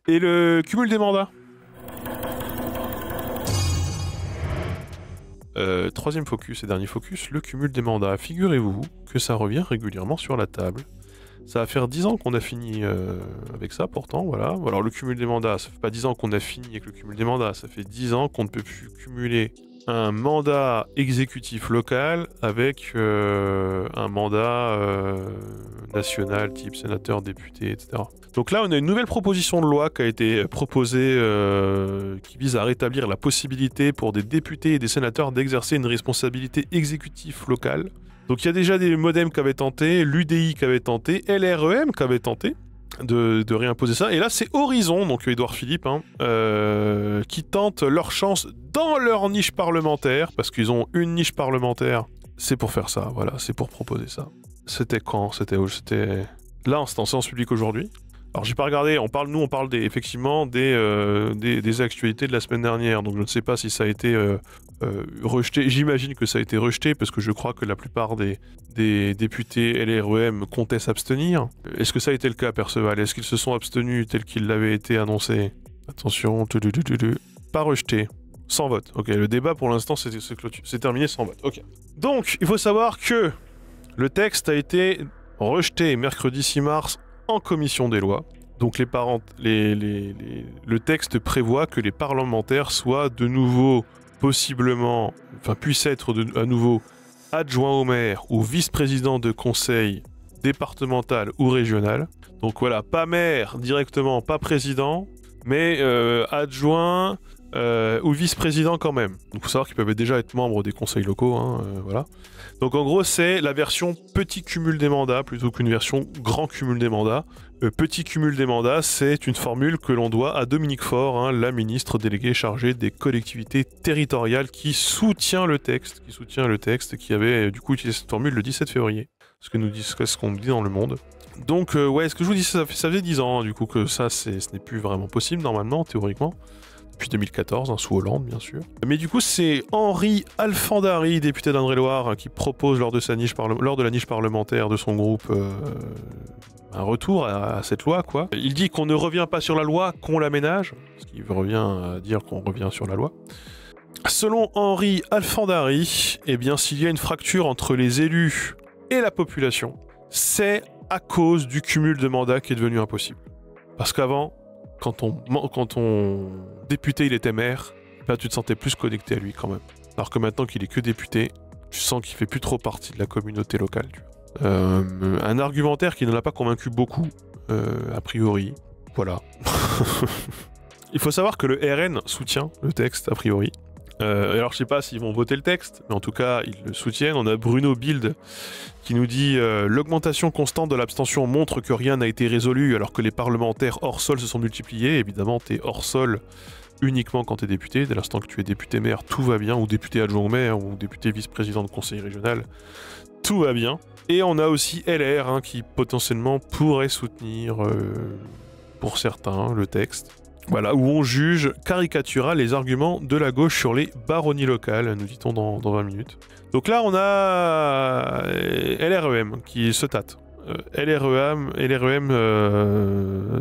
Et le cumul des mandats. Troisième focus et dernier focus, le cumul des mandats. Figurez-vous que ça revient régulièrement sur la table. Ça va faire 10 ans qu'on a fini avec ça, pourtant, voilà. Alors le cumul des mandats, ça fait pas 10 ans qu'on a fini avec le cumul des mandats, ça fait 10 ans qu'on ne peut plus cumuler un mandat exécutif local avec un mandat national, type sénateur, député, etc. Donc là, on a une nouvelle proposition de loi qui a été proposée qui vise à rétablir la possibilité pour des députés et des sénateurs d'exercer une responsabilité exécutive locale. Donc il y a déjà des modems qui avaient tenté, l'UDI qui avait tenté, LREM qui avait tenté de réimposer ça. Et là, c'est Horizon, donc Édouard Philippe, qui tentent leur chance dans leur niche parlementaire, parce qu'ils ont une niche parlementaire. C'est pour faire ça, voilà, c'est pour proposer ça. C'était quand? C'était où? C'était... Là, c'est en séance publique aujourd'hui. Alors j'ai pas regardé, on parle effectivement des actualités de la semaine dernière, donc je ne sais pas si ça a été rejeté. J'imagine que ça a été rejeté parce que je crois que la plupart des députés LREM comptaient s'abstenir. Est-ce que ça a été le cas, Perceval? Est-ce qu'ils se sont abstenus tel qu'il l'avait été annoncé? Attention, pas rejeté. Sans vote. Ok, le débat pour l'instant c'est terminé sans vote. Ok. Donc, il faut savoir que le texte a été rejeté mercredi 6 mars en commission des lois. Donc le texte prévoit que les parlementaires soient de nouveau puissent être à nouveau adjoints au maire ou vice-président de conseil départemental ou régional. Donc voilà, pas maire directement, pas président, mais adjoint ou vice-président quand même. Donc il faut savoir qu'ils peuvent déjà être membres des conseils locaux, voilà. Donc en gros, c'est la version petit cumul des mandats plutôt qu'une version grand cumul des mandats. Petit cumul des mandats, c'est une formule que l'on doit à Dominique Faure, la ministre déléguée chargée des collectivités territoriales qui soutient le texte, qui avait du coup utilisé cette formule le 17 février. Ce qu'on nous dit dans Le Monde. Donc ouais, ce que je vous dis, ça fait 10 ans du coup que ça, ce n'est plus vraiment possible normalement, théoriquement. Depuis 2014, sous Hollande bien sûr. Mais du coup c'est Henri Alfandari, député d'Indre-et-Loire, qui propose lors de la niche parlementaire de son groupe un retour à cette loi, quoi. Il dit qu'on ne revient pas sur la loi, qu'on l'aménage, ce qui revient à dire qu'on revient sur la loi. Selon Henri Alfandari, eh bien s'il y a une fracture entre les élus et la population, c'est à cause du cumul de mandats qui est devenu impossible. Parce qu'avant, quand ton député il était maire, là tu te sentais plus connecté à lui quand même. Alors que maintenant qu'il est que député, tu sens qu'il fait plus trop partie de la communauté locale. Un argumentaire qui ne l'a pas convaincu beaucoup, a priori. Voilà. Il faut savoir que le RN soutient le texte, a priori. Alors je sais pas s'ils vont voter le texte, mais en tout cas ils le soutiennent. On a Bruno Bild qui nous dit l'augmentation constante de l'abstention montre que rien n'a été résolu alors que les parlementaires hors sol se sont multipliés. Évidemment t'es hors sol uniquement quand t'es député. Dès l'instant que tu es député maire, tout va bien, ou député adjoint au maire, ou député vice-président de conseil régional, tout va bien. Et on a aussi LR qui potentiellement pourrait soutenir pour certains le texte. Voilà, où on juge caricatural les arguments de la gauche sur les baronnies locales, nous dit-on dans 20 minutes. Donc là, on a LREM qui se tâte. LREM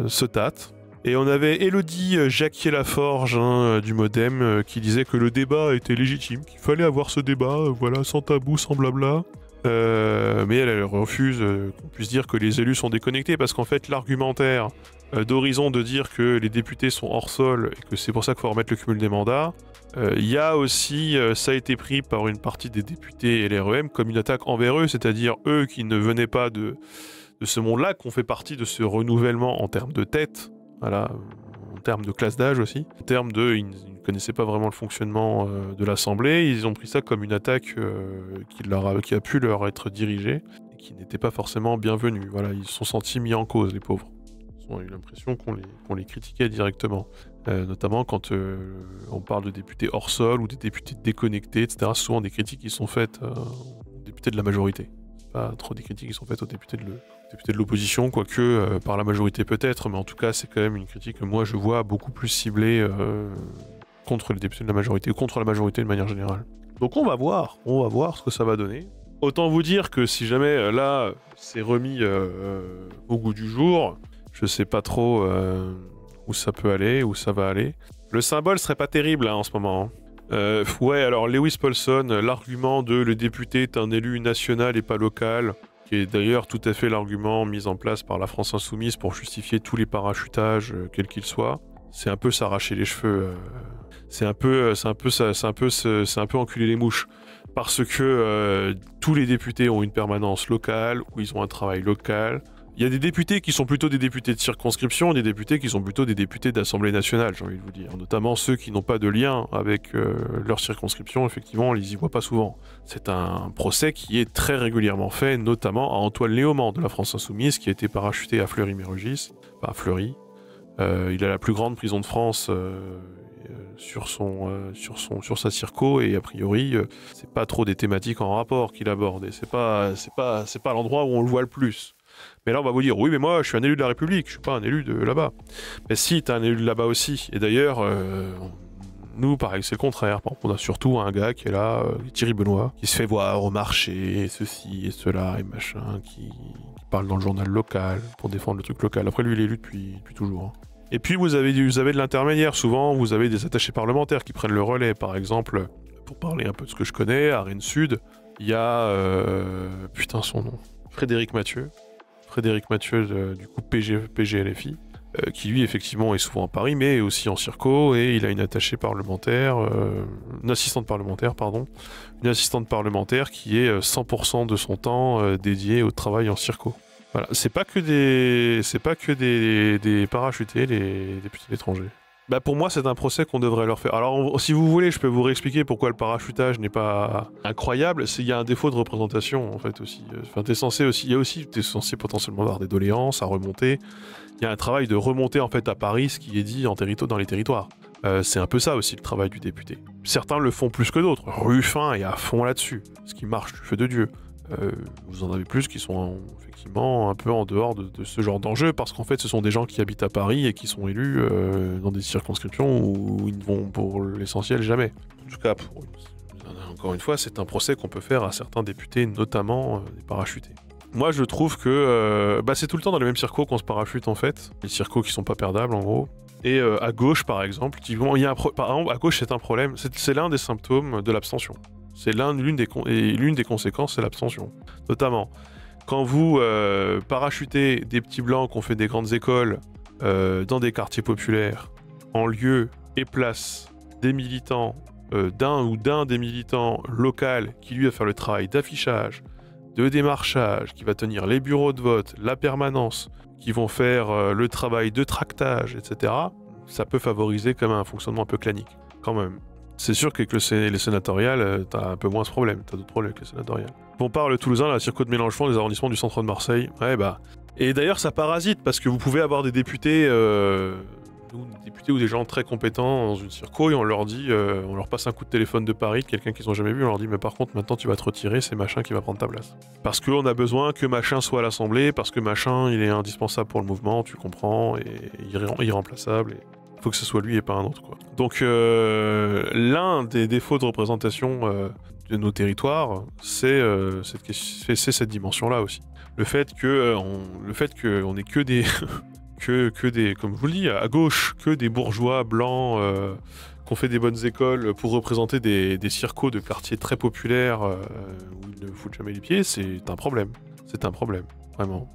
se tâte. Et on avait Élodie Jacquier-Laforge du Modem qui disait que le débat était légitime, qu'il fallait avoir ce débat, voilà, sans tabou, sans blabla. Mais elle refuse qu'on puisse dire que les élus sont déconnectés parce qu'en fait l'argumentaire d'Horizon de dire que les députés sont hors sol et que c'est pour ça qu'il faut remettre le cumul des mandats, il y a aussi, ça a été pris par une partie des députés et LREM comme une attaque envers eux, c'est-à-dire eux qui ne venaient pas de ce monde-là, qui ont fait partie de ce renouvellement en termes de tête, voilà, en termes de classe d'âge aussi, en termes de... Ils ne connaissaient pas vraiment le fonctionnement de l'Assemblée, ils ont pris ça comme une attaque qui a pu leur être dirigée, et qui n'était pas forcément bienvenue. Voilà, ils se sont sentis mis en cause, les pauvres. Ils ont eu l'impression qu'on les critiquait directement. Notamment quand on parle de députés hors sol ou des députés déconnectés, etc. Souvent des critiques qui sont faites aux députés de la majorité. Pas trop des critiques qui sont faites aux députés de l'opposition, quoique par la majorité peut-être, mais en tout cas c'est quand même une critique que moi je vois beaucoup plus ciblée contre les députés de la majorité, ou contre la majorité de manière générale. Donc on va voir ce que ça va donner. Autant vous dire que si jamais là c'est remis au goût du jour, je sais pas trop où ça peut aller, où ça va aller. Le symbole serait pas terrible hein, en ce moment. Ouais, alors Lewis Paulson, l'argument de le député est un élu national et pas local, qui est d'ailleurs tout à fait l'argument mis en place par la France Insoumise pour justifier tous les parachutages, quels qu'ils soient, c'est un peu s'arracher les cheveux. C'est un peu enculer les mouches. Parce que tous les députés ont une permanence locale, où ils ont un travail local. Il y a des députés qui sont plutôt des députés de circonscription, et des députés qui sont plutôt des députés d'Assemblée nationale, j'ai envie de vous dire. Notamment ceux qui n'ont pas de lien avec leur circonscription, effectivement, on les y voit pas souvent. C'est un procès qui est très régulièrement fait, notamment à Antoine Léaumont de la France Insoumise, qui a été parachuté à Fleury-Mérogis, enfin à Fleury. Il a la plus grande prison de France sur sa circo, et a priori, c'est pas trop des thématiques en rapport qu'il aborde, et c'est pas l'endroit où on le voit le plus. Mais là, on va vous dire, oui, mais moi, je suis un élu de la République, je suis pas un élu de là-bas. Mais si, t'es un élu de là-bas aussi. Et d'ailleurs, nous, pareil, c'est le contraire. Par exemple, on a surtout un gars qui est là, Thierry Benoît, qui se fait voir au marché, ceci et cela, et machin, qui parle dans le journal local, pour défendre le truc local. Après, lui, il est élu depuis toujours. Hein. Et puis, vous avez de l'intermédiaire. Souvent, vous avez des attachés parlementaires qui prennent le relais. Par exemple, pour parler un peu de ce que je connais, à Rennes Sud, il y a... putain, son nom. Frédéric Mathieu, du coup PGLFI, qui lui effectivement est souvent à Paris, mais aussi en circo, et il a une attachée parlementaire, une assistante parlementaire qui est 100% de son temps dédié au travail en circo. Voilà, c'est pas que des parachutés, les députés d'étrangers. Bah pour moi, c'est un procès qu'on devrait leur faire. Alors, si vous voulez, je peux vous réexpliquer pourquoi le parachutage n'est pas incroyable. Il y a un défaut de représentation, en fait, aussi. Enfin, t'es censé potentiellement avoir des doléances à remonter. Il y a un travail de remonter, en fait, à Paris, ce qui est dit dans les territoires. C'est un peu ça, aussi, le travail du député. Certains le font plus que d'autres. Ruffin est à fond là-dessus. Ce qui marche du feu de Dieu. Vous en avez plus qui sont effectivement un peu en dehors de ce genre d'enjeu, parce qu'en fait ce sont des gens qui habitent à Paris et qui sont élus dans des circonscriptions où ils ne vont pour l'essentiel jamais. En tout cas, encore une fois, c'est un procès qu'on peut faire à certains députés, notamment des parachutés. Moi je trouve que c'est tout le temps dans les mêmes circos qu'on se parachute en fait, les circos qui sont pas perdables en gros. Et à gauche par exemple, par exemple à gauche c'est un problème, c'est l'un des symptômes de l'abstention. C'est l'une des conséquences, c'est l'abstention. Notamment, quand vous parachutez des petits blancs qui ont fait des grandes écoles dans des quartiers populaires, en lieu et place des militants, d'un des militants local qui lui va faire le travail d'affichage, de démarchage, qui va tenir les bureaux de vote, la permanence, qui vont faire le travail de tractage, etc., ça peut favoriser quand même un fonctionnement un peu clanique, quand même. C'est sûr qu'avec les sénatoriales, t'as un peu moins ce problème, t'as d'autres problèmes avec les sénatoriales. On parle toulousain, la circo de Mélenchon, des arrondissements du centre de Marseille. Ouais, bah. Et d'ailleurs, ça parasite, parce que vous pouvez avoir des députés, ou des gens très compétents dans une circo, et on leur dit, on leur passe un coup de téléphone de Paris, quelqu'un qu'ils ont jamais vu, on leur dit, mais par contre, maintenant tu vas te retirer, c'est machin qui va prendre ta place. Parce qu'on a besoin que machin soit à l'Assemblée, parce que machin, il est indispensable pour le mouvement, tu comprends, et irremplaçable, et... faut que ce soit lui et pas un autre, quoi. Donc l'un des défauts de représentation de nos territoires, c'est cette dimension-là aussi. Le fait qu'on ait que des que des, comme je vous le dis, à gauche, que des bourgeois blancs qui ont fait des bonnes écoles pour représenter des circos de quartiers très populaires où ils ne foutent jamais les pieds, c'est un problème. C'est un problème, vraiment.